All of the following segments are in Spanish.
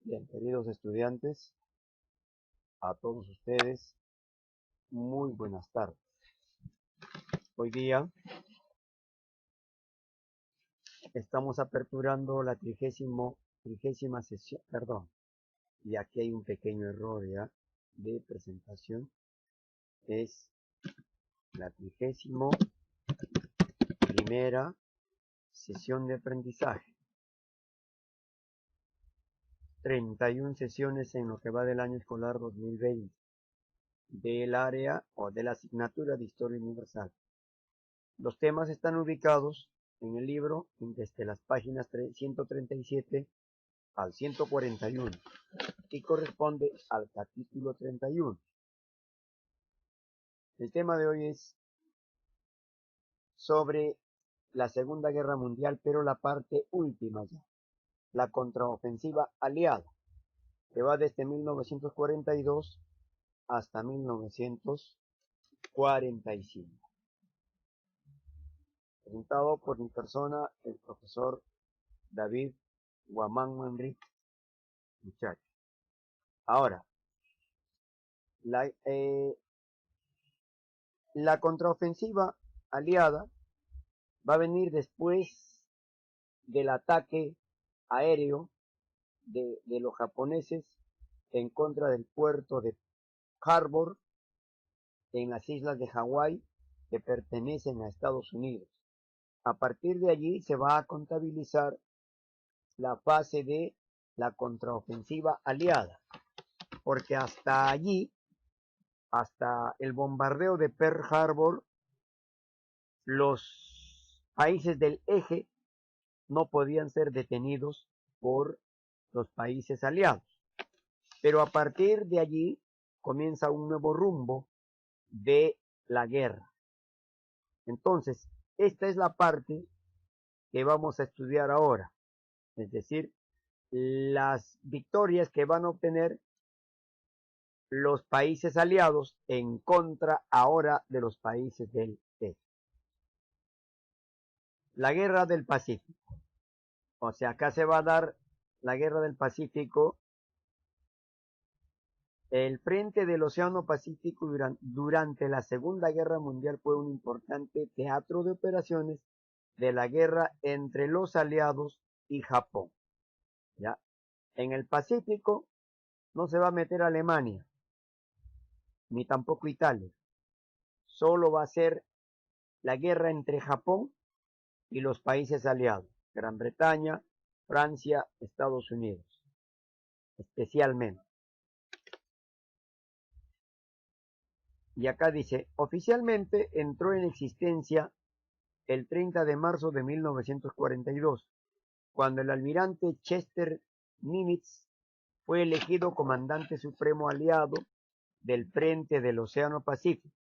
Bien, queridos estudiantes, a todos ustedes, muy buenas tardes. Hoy día estamos aperturando la trigésima sesión, perdón, y aquí hay un pequeño error ya de presentación. Es la 31ª sesión de aprendizaje. 31 sesiones en lo que va del año escolar 2020 del área o de la asignatura de Historia Universal. Los temas están ubicados en el libro desde las páginas 137 al 141 y corresponde al capítulo 31. El tema de hoy es sobre la Segunda Guerra Mundial, pero la parte última ya, la contraofensiva aliada, que va desde 1942 hasta 1945. Presentado por mi persona, el profesor David Guamán Manrique, muchachos. Ahora, la contraofensiva aliada va a venir después del ataque aéreo de los japoneses en contra del puerto de Harbor en las islas de Hawái que pertenecen a Estados Unidos. A partir de allí se va a contabilizar la fase de la contraofensiva aliada, porque hasta allí, hasta el bombardeo de Pearl Harbor, los países del eje no podían ser detenidos por los países aliados. Pero a partir de allí comienza un nuevo rumbo de la guerra. Entonces, esta es la parte que vamos a estudiar ahora, es decir, las victorias que van a obtener los países aliados en contra ahora de los países del eje. La guerra del Pacífico. O sea, acá se va a dar la guerra del Pacífico. El frente del Océano Pacífico durante la Segunda Guerra Mundial fue un importante teatro de operaciones de la guerra entre los aliados y Japón. ¿Ya? En el Pacífico no se va a meter Alemania, ni tampoco Italia. Solo va a ser la guerra entre Japón y los países aliados, Gran Bretaña, Francia, Estados Unidos, especialmente. Y acá dice, oficialmente entró en existencia el 30 de marzo de 1942, cuando el almirante Chester Nimitz fue elegido comandante supremo aliado del frente del Océano Pacífico.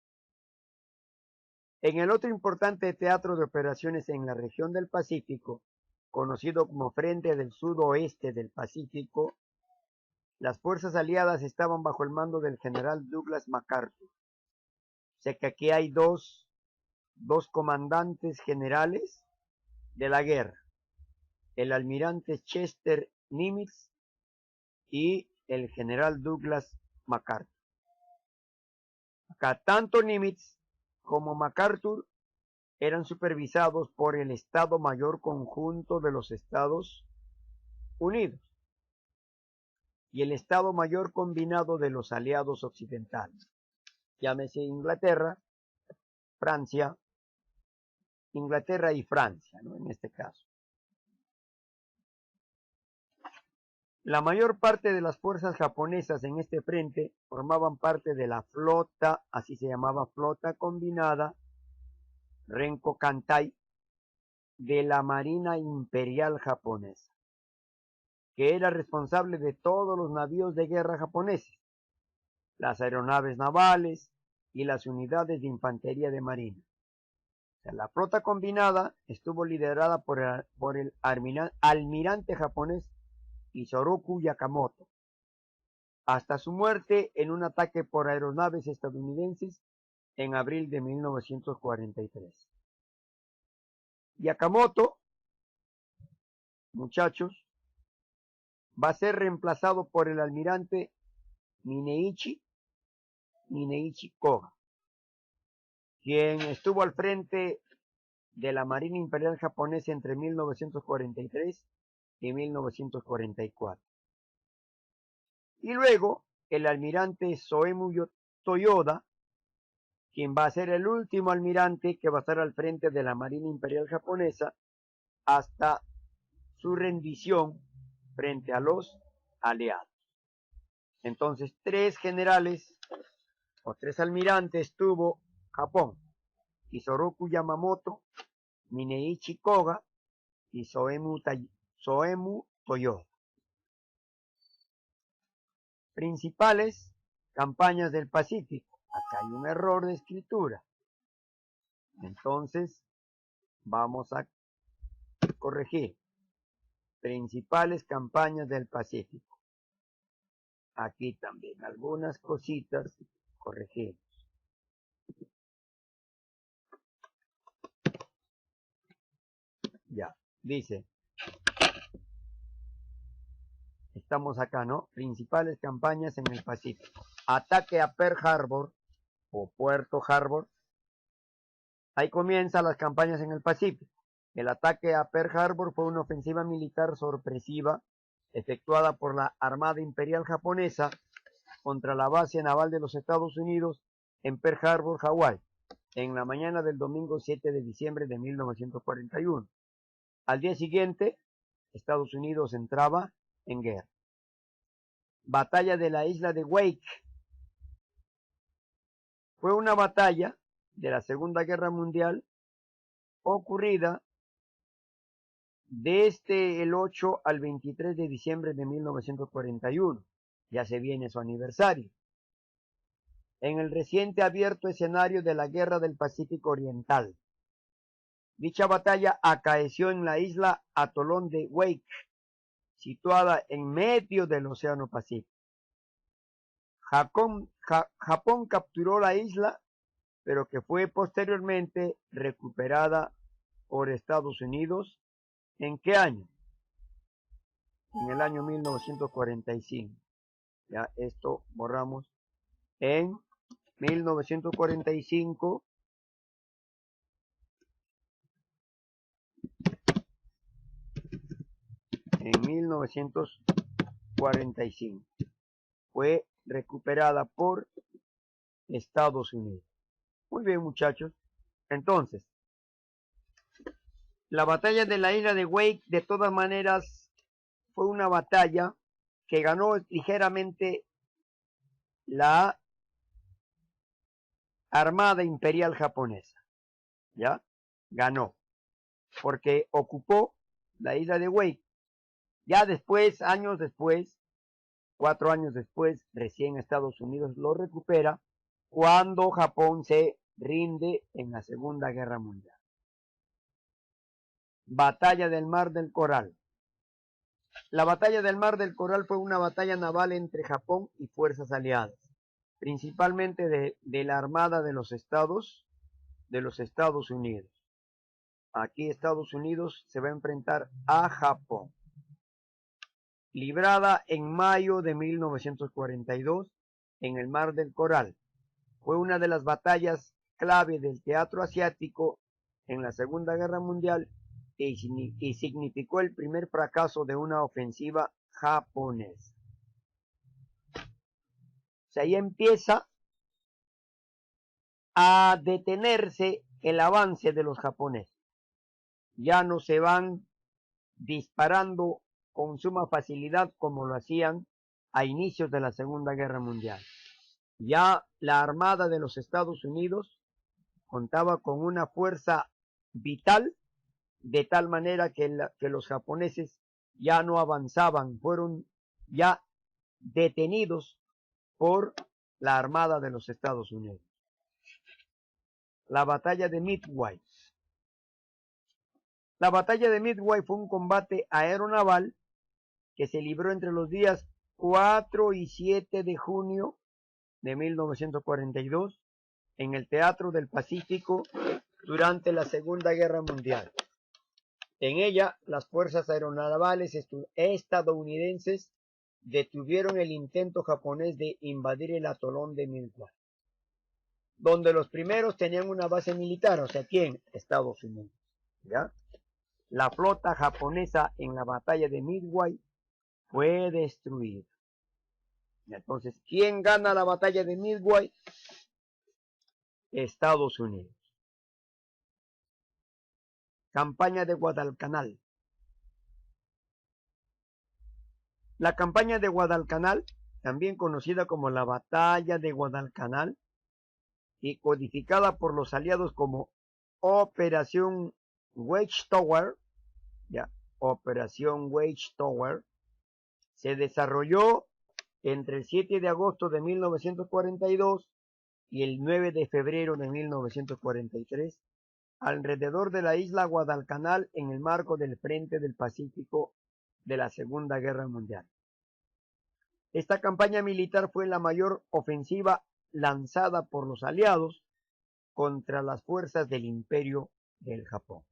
En el otro importante teatro de operaciones en la región del Pacífico, conocido como Frente del Sudoeste del Pacífico, las fuerzas aliadas estaban bajo el mando del general Douglas MacArthur. O sea que aquí hay dos comandantes generales de la guerra, el almirante Chester Nimitz y el general Douglas MacArthur. Acá tanto Nimitz como MacArthur eran supervisados por el Estado Mayor Conjunto de los Estados Unidos y el Estado Mayor Combinado de los Aliados Occidentales, llámese Inglaterra y Francia, ¿no? En este caso. La mayor parte de las fuerzas japonesas en este frente formaban parte de la flota, así se llamaba, flota combinada Renko Kantai de la Marina Imperial Japonesa, que era responsable de todos los navíos de guerra japoneses, las aeronaves navales y las unidades de infantería de marina. O sea, la flota combinada estuvo liderada por el almirante japonés Isoroku Yamamoto, hasta su muerte en un ataque por aeronaves estadounidenses en abril de 1943. Yamamoto, muchachos, va a ser reemplazado por el almirante Mineichi Koga, quien estuvo al frente de la Marina Imperial Japonesa entre 1943 y 1944. Y luego el almirante Soemu Toyoda, quien va a ser el último almirante que va a estar al frente de la Marina Imperial Japonesa hasta su rendición frente a los aliados. Entonces, 3 generales o 3 almirantes tuvo Japón: Isoroku Yamamoto, Mineichi Koga y Soemu Toyoda. Principales campañas del Pacífico. Acá hay un error de escritura. Entonces, vamos a corregir. Principales campañas del Pacífico. Aquí también algunas cositas corregimos. Ya, dice. Estamos acá, ¿no? Principales campañas en el Pacífico. Ataque a Pearl Harbor o Puerto Harbor. Ahí comienzan las campañas en el Pacífico. El ataque a Pearl Harbor fue una ofensiva militar sorpresiva efectuada por la Armada Imperial Japonesa contra la base naval de los Estados Unidos en Pearl Harbor, Hawái, en la mañana del domingo 7 de diciembre de 1941. Al día siguiente, Estados Unidos entraba en guerra. Batalla de la isla de Wake. Fue una batalla de la Segunda Guerra Mundial ocurrida desde el 8 al 23 de diciembre de 1941. Ya se viene su aniversario. En el reciente abierto escenario de la Guerra del Pacífico Oriental. Dicha batalla acaeció en la isla Atolón de Wake, situada en medio del Océano Pacífico. Japón capturó la isla, pero que fue posteriormente recuperada por Estados Unidos. ¿En qué año? En el año 1945. Ya esto borramos. En 1945. En 1945 fue recuperada por Estados Unidos. Muy bien, muchachos. Entonces, la batalla de la isla de Wake, de todas maneras, fue una batalla que ganó ligeramente la Armada Imperial Japonesa. ¿Ya? Ganó. Porque ocupó la isla de Wake. Ya después, años después, 4 años después, recién Estados Unidos lo recupera cuando Japón se rinde en la Segunda Guerra Mundial. Batalla del Mar del Coral. La batalla del Mar del Coral fue una batalla naval entre Japón y fuerzas aliadas, principalmente de la Armada de los Estados Unidos. Aquí Estados Unidos se va a enfrentar a Japón. Librada en mayo de 1942 en el Mar del Coral. Fue una de las batallas clave del teatro asiático en la Segunda Guerra Mundial y significó el primer fracaso de una ofensiva japonesa. O sea, ahí empieza a detenerse el avance de los japoneses. Ya no se van disparando con suma facilidad como lo hacían a inicios de la Segunda Guerra Mundial. Ya la Armada de los Estados Unidos contaba con una fuerza vital, de tal manera que los japoneses ya no avanzaban, fueron ya detenidos por la Armada de los Estados Unidos. La batalla de Midway. La batalla de Midway fue un combate aeronaval que se libró entre los días 4 y 7 de junio de 1942 en el Teatro del Pacífico durante la Segunda Guerra Mundial. En ella, las fuerzas aeronavales estadounidenses detuvieron el intento japonés de invadir el atolón de Midway, donde los primeros tenían una base militar, o sea, ¿quién? Estados Unidos, ¿ya? La flota japonesa en la batalla de Midway fue destruida. Entonces, ¿quién gana la batalla de Midway? Estados Unidos. Campaña de Guadalcanal. La campaña de Guadalcanal, también conocida como la batalla de Guadalcanal y codificada por los aliados como Operación Watchtower, ya, Operación Watchtower, se desarrolló entre el 7 de agosto de 1942 y el 9 de febrero de 1943, alrededor de la isla Guadalcanal en el marco del Frente del Pacífico de la Segunda Guerra Mundial. Esta campaña militar fue la mayor ofensiva lanzada por los aliados contra las fuerzas del Imperio del Japón.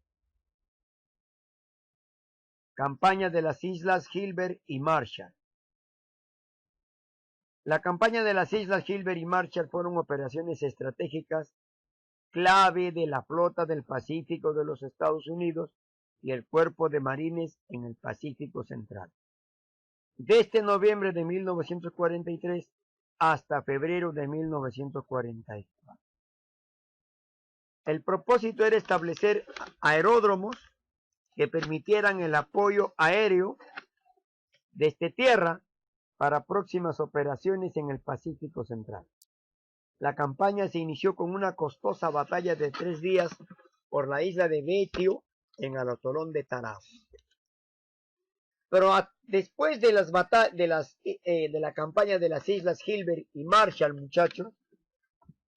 Campaña de las Islas Gilbert y Marshall. La campaña de las Islas Gilbert y Marshall fueron operaciones estratégicas clave de la flota del Pacífico de los Estados Unidos y el Cuerpo de Marines en el Pacífico Central. Desde noviembre de 1943 hasta febrero de 1944. El propósito era establecer aeródromos que permitieran el apoyo aéreo desde tierra para próximas operaciones en el Pacífico Central. La campaña se inició con una costosa batalla de 3 días por la isla de Betio en el atolón de Tarao. Pero después de la campaña de las Islas Gilbert y Marshall, muchachos,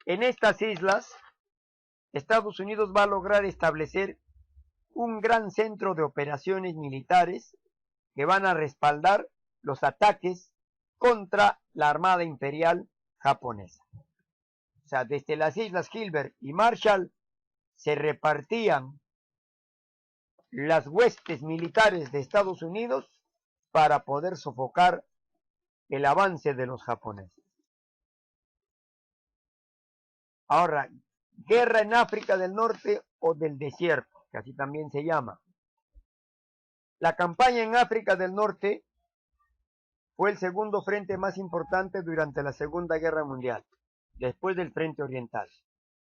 en estas islas, Estados Unidos va a lograr establecer un gran centro de operaciones militares que van a respaldar los ataques contra la Armada Imperial japonesa. O sea, desde las Islas Gilbert y Marshall se repartían las huestes militares de Estados Unidos para poder sofocar el avance de los japoneses. Ahora, guerra en África del Norte o del desierto, que así también se llama. La campaña en África del Norte fue el segundo frente más importante durante la Segunda Guerra Mundial, después del Frente Oriental.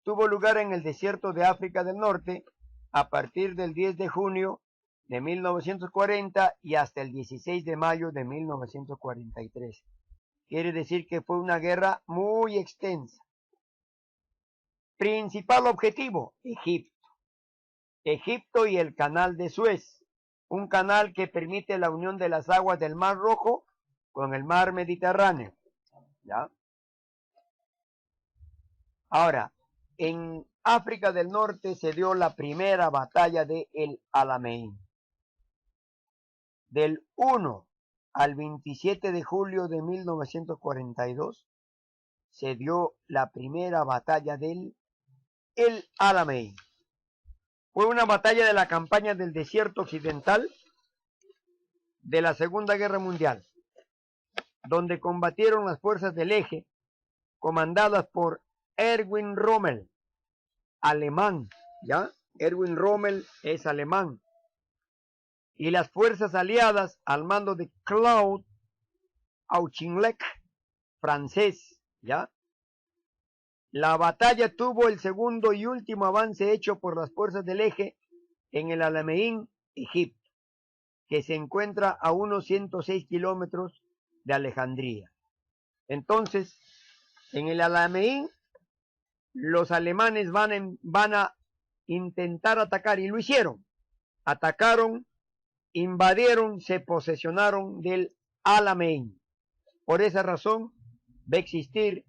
Tuvo lugar en el desierto de África del Norte a partir del 10 de junio de 1940 y hasta el 16 de mayo de 1943. Quiere decir que fue una guerra muy extensa. Principal objetivo, Egipto. Egipto y el Canal de Suez, un canal que permite la unión de las aguas del Mar Rojo con el Mar Mediterráneo. ¿Ya? Ahora, en África del Norte se dio la primera batalla de El Alamein. Del 1 al 27 de julio de 1942 se dio la primera batalla del El Alamein. Fue una batalla de la campaña del desierto occidental de la Segunda Guerra Mundial, donde combatieron las fuerzas del eje, comandadas por Erwin Rommel, alemán, ¿ya? Erwin Rommel es alemán. Y las fuerzas aliadas al mando de Claude Auchinleck, francés, ¿ya? La batalla tuvo el segundo y último avance hecho por las fuerzas del eje en el Alamein, Egipto, que se encuentra a unos 106 kilómetros de Alejandría. Entonces, en el Alamein, los alemanes van a intentar atacar, y lo hicieron. Atacaron, invadieron, se posesionaron del Alamein. Por esa razón va a existir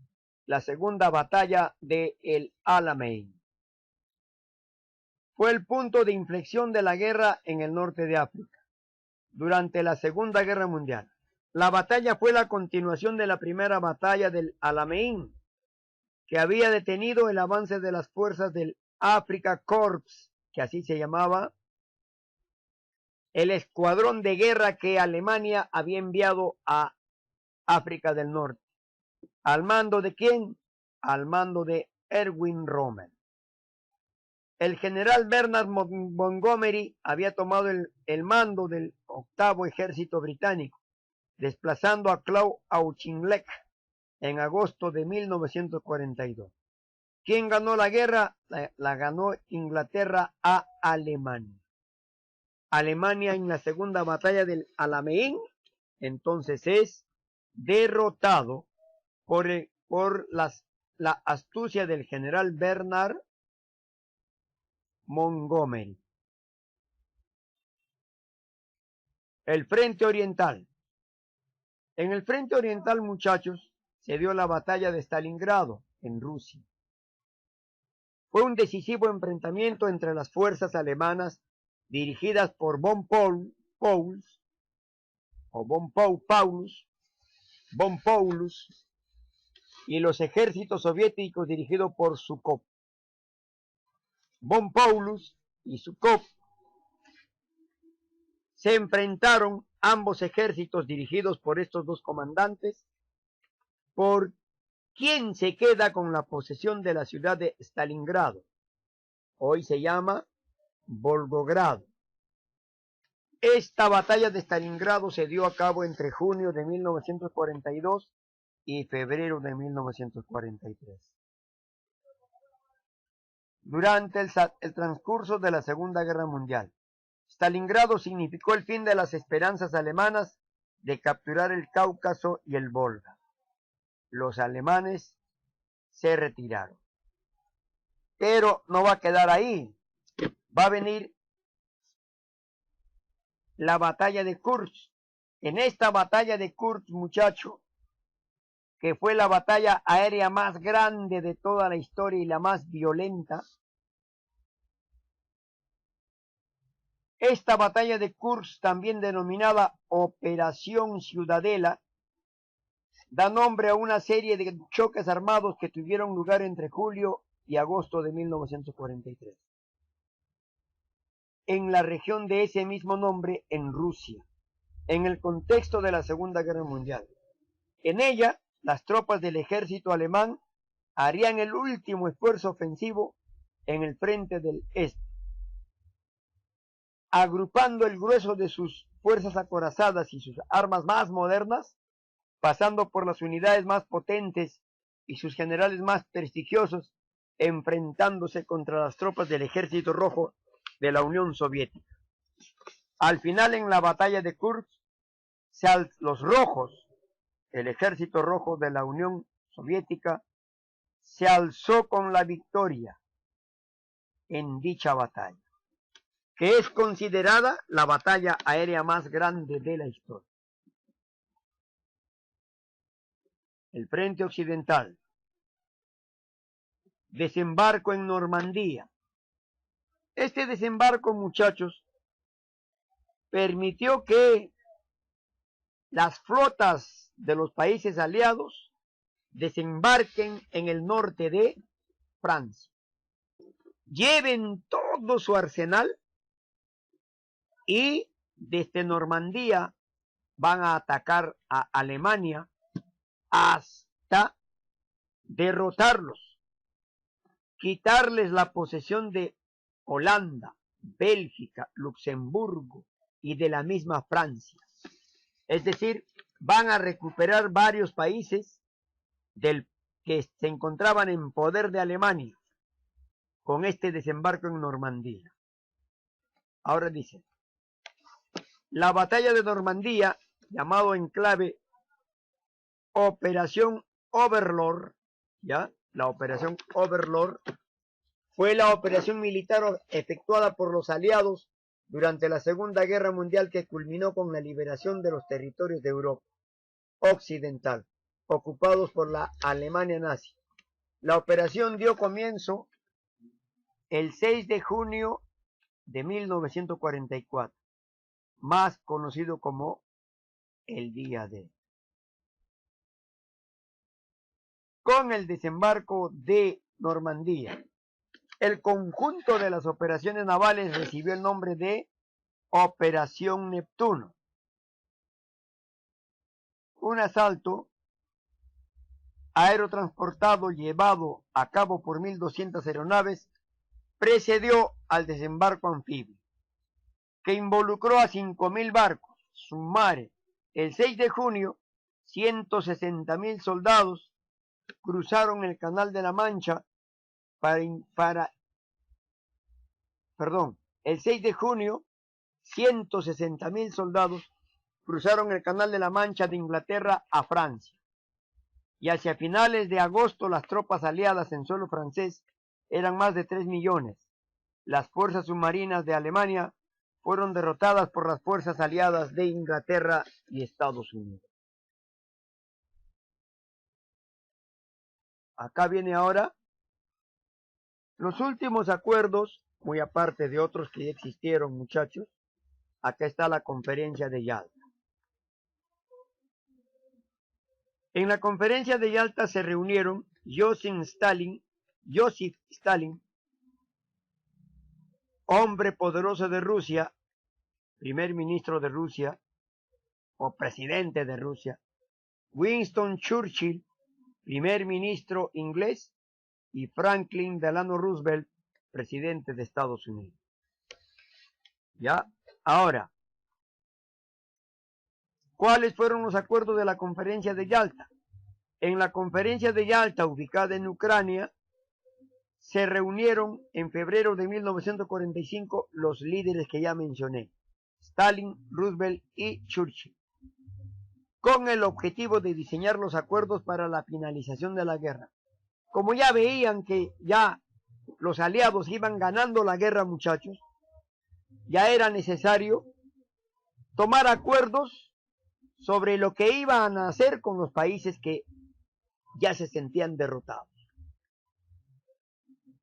la segunda batalla de El Alamein. Fue el punto de inflexión de la guerra en el norte de África, durante la Segunda Guerra Mundial. La batalla fue la continuación de la primera batalla del Alamein, que había detenido el avance de las fuerzas del Africa Corps, que así se llamaba, el escuadrón de guerra que Alemania había enviado a África del Norte. ¿Al mando de quién? Al mando de Erwin Rommel. El general Bernard Montgomery había tomado el mando del 8º Ejército Británico, desplazando a Claude Auchinleck en agosto de 1942. ¿Quién ganó la guerra? La ganó Inglaterra a Alemania. Alemania en la segunda batalla del Alamein, entonces es derrotado por la astucia del general Bernard Montgomery. El Frente Oriental. En el Frente Oriental, muchachos, se dio la batalla de Stalingrado, en Rusia. Fue un decisivo enfrentamiento entre las fuerzas alemanas dirigidas por von Paulus y los ejércitos soviéticos dirigidos por Zhukov. Von Paulus y Zhukov se enfrentaron ambos ejércitos dirigidos por estos dos comandantes por quién se queda con la posesión de la ciudad de Stalingrado. Hoy se llama Volgogrado. Esta batalla de Stalingrado se dio a cabo entre junio de 1942 y febrero de 1943. Durante el transcurso de la Segunda Guerra Mundial, Stalingrado significó el fin de las esperanzas alemanas de capturar el Cáucaso y el Volga. Los alemanes se retiraron. Pero no va a quedar ahí. Va a venir la batalla de Kursk. En esta batalla de Kursk, muchacho, que fue la batalla aérea más grande de toda la historia y la más violenta, esta batalla de Kursk, también denominada Operación Ciudadela, da nombre a una serie de choques armados que tuvieron lugar entre julio y agosto de 1943. En la región de ese mismo nombre, en Rusia, en el contexto de la Segunda Guerra Mundial. En ella, las tropas del ejército alemán harían el último esfuerzo ofensivo en el frente del este, agrupando el grueso de sus fuerzas acorazadas y sus armas más modernas, pasando por las unidades más potentes y sus generales más prestigiosos, enfrentándose contra las tropas del Ejército Rojo de la Unión Soviética. Al final, en la batalla de Kursk, los rojos, el Ejército Rojo de la Unión Soviética, se alzó con la victoria en dicha batalla, que es considerada la batalla aérea más grande de la historia. El Frente Occidental. Desembarco en Normandía. Este desembarco, muchachos, permitió que las flotas de los países aliados desembarquen en el norte de Francia. Lleven todo su arsenal y desde Normandía van a atacar a Alemania hasta derrotarlos, quitarles la posesión de Holanda, Bélgica, Luxemburgo y de la misma Francia. Es decir, van a recuperar varios países que se encontraban en poder de Alemania con este desembarco en Normandía. Ahora dice, la batalla de Normandía, llamado en clave Operación Overlord, ¿ya? La Operación Overlord fue la operación militar efectuada por los aliados durante la Segunda Guerra Mundial que culminó con la liberación de los territorios de Europa Occidental, ocupados por la Alemania nazi. La operación dio comienzo el 6 de junio de 1944, más conocido como el Día D. Con el desembarco de Normandía, el conjunto de las operaciones navales recibió el nombre de Operación Neptuno. un asalto aerotransportado llevado a cabo por 1.200 aeronaves precedió al desembarco anfibio, que involucró a 5.000 barcos, sumare. El 6 de junio, 160.000 soldados cruzaron el Canal de la Mancha el 6 de junio, 160.000 soldados cruzaron el Canal de la Mancha de Inglaterra a Francia. Y hacia finales de agosto las tropas aliadas en suelo francés eran más de 3 millones. Las fuerzas submarinas de Alemania fueron derrotadas por las fuerzas aliadas de Inglaterra y Estados Unidos. Acá viene ahora los últimos acuerdos, muy aparte de otros que ya existieron, muchachos. Acá está la conferencia de Yalta. En la conferencia de Yalta se reunieron Joseph Stalin, hombre poderoso de Rusia, primer ministro de Rusia o presidente de Rusia, Winston Churchill, primer ministro inglés, y Franklin Delano Roosevelt, presidente de Estados Unidos. Ya, ahora, ¿cuáles fueron los acuerdos de la conferencia de Yalta? En la conferencia de Yalta, ubicada en Ucrania, se reunieron en febrero de 1945 los líderes que ya mencioné, Stalin, Roosevelt y Churchill, con el objetivo de diseñar los acuerdos para la finalización de la guerra. Como ya veían que ya los aliados iban ganando la guerra, muchachos, ya era necesario tomar acuerdos sobre lo que iban a hacer con los países que ya se sentían derrotados.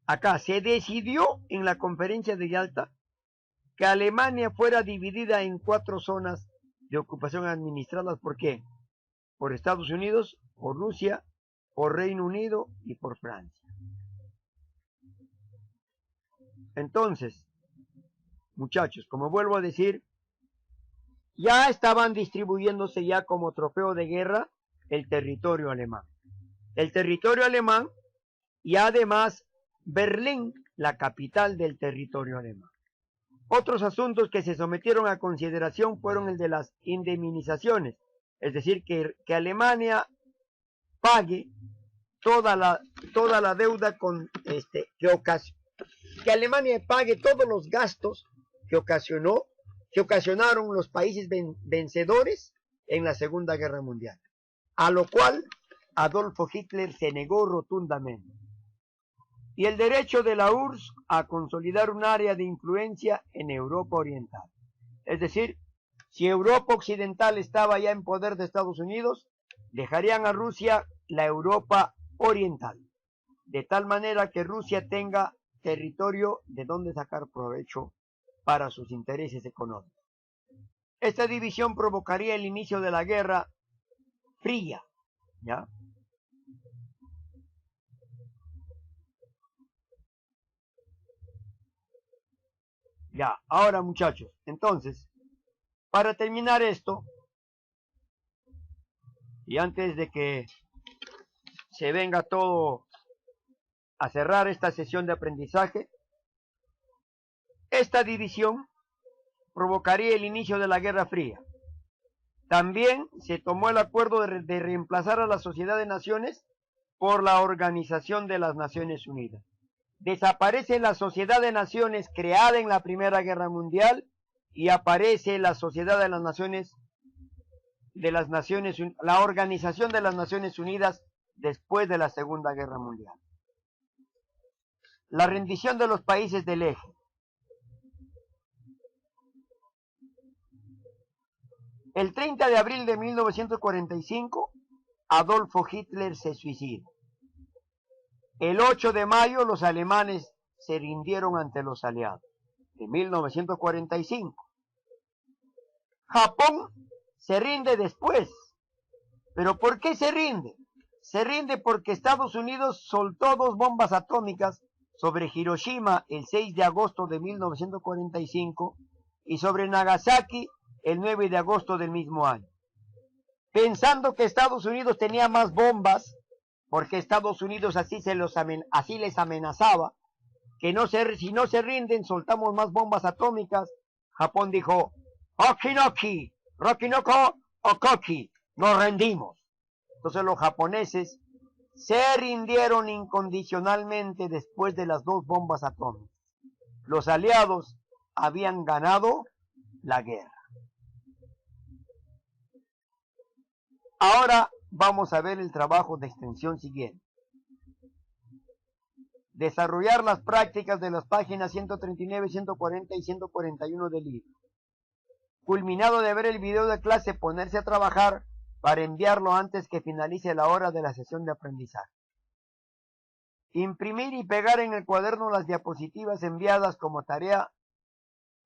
Acá se decidió en la conferencia de Yalta que Alemania fuera dividida en 4 zonas de ocupación administradas ¿por qué? Por Estados Unidos, por Rusia, por Reino Unido y por Francia. Entonces, muchachos, como vuelvo a decir, ya estaban distribuyéndose ya como trofeo de guerra el territorio alemán. El territorio alemán y además Berlín, la capital del territorio alemán. Otros asuntos que se sometieron a consideración fueron el de las indemnizaciones, es decir, que Alemania pague toda la deuda que Alemania pague todos los gastos que ocasionaron los países vencedores en la Segunda Guerra Mundial, a lo cual Adolfo Hitler se negó rotundamente. Y el derecho de la URSS a consolidar un área de influencia en Europa Oriental. Es decir, si Europa Occidental estaba ya en poder de Estados Unidos, dejarían a Rusia la Europa Oriental, de tal manera que Rusia tenga territorio de donde sacar provecho para sus intereses económicos. Esta división provocaría el inicio de la Guerra Fría, ¿ya? Ya, ahora muchachos, entonces, para terminar esto, y antes de que se venga todo a cerrar esta sesión de aprendizaje, esta división provocaría el inicio de la Guerra Fría. También se tomó el acuerdo de reemplazar a la Sociedad de Naciones por la Organización de las Naciones Unidas. Desaparece la Sociedad de Naciones creada en la Primera Guerra Mundial y aparece la Sociedad de las Naciones, la Organización de las Naciones Unidas después de la Segunda Guerra Mundial. La rendición de los países del eje. El 30 de abril de 1945, Adolfo Hitler se suicida. El 8 de mayo los alemanes se rindieron ante los aliados, de 1945. Japón se rinde después. ¿Pero por qué se rinde? Se rinde porque Estados Unidos soltó 2 bombas atómicas sobre Hiroshima el 6 de agosto de 1945 y sobre Nagasaki el 9 de agosto del mismo año. pensando que Estados Unidos tenía más bombas, porque Estados Unidos así les amenazaba, que si no se rinden, soltamos más bombas atómicas. Japón dijo, Okinoki, Rokinoko, Okoki, nos rendimos. Entonces los japoneses se rindieron incondicionalmente después de las 2 bombas atómicas. Los aliados habían ganado la guerra. Ahora vamos a ver el trabajo de extensión siguiente. Desarrollar las prácticas de las páginas 139, 140 y 141 del libro. Culminado de ver el video de clase, ponerse a trabajar para enviarlo antes que finalice la hora de la sesión de aprendizaje. Imprimir y pegar en el cuaderno las diapositivas enviadas como tarea.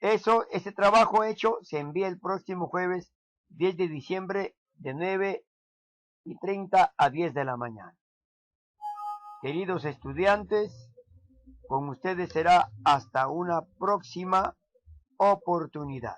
Ese trabajo hecho se envía el próximo jueves 10 de diciembre de 9:30 a 10 de la mañana. Queridos estudiantes, con ustedes será hasta una próxima oportunidad.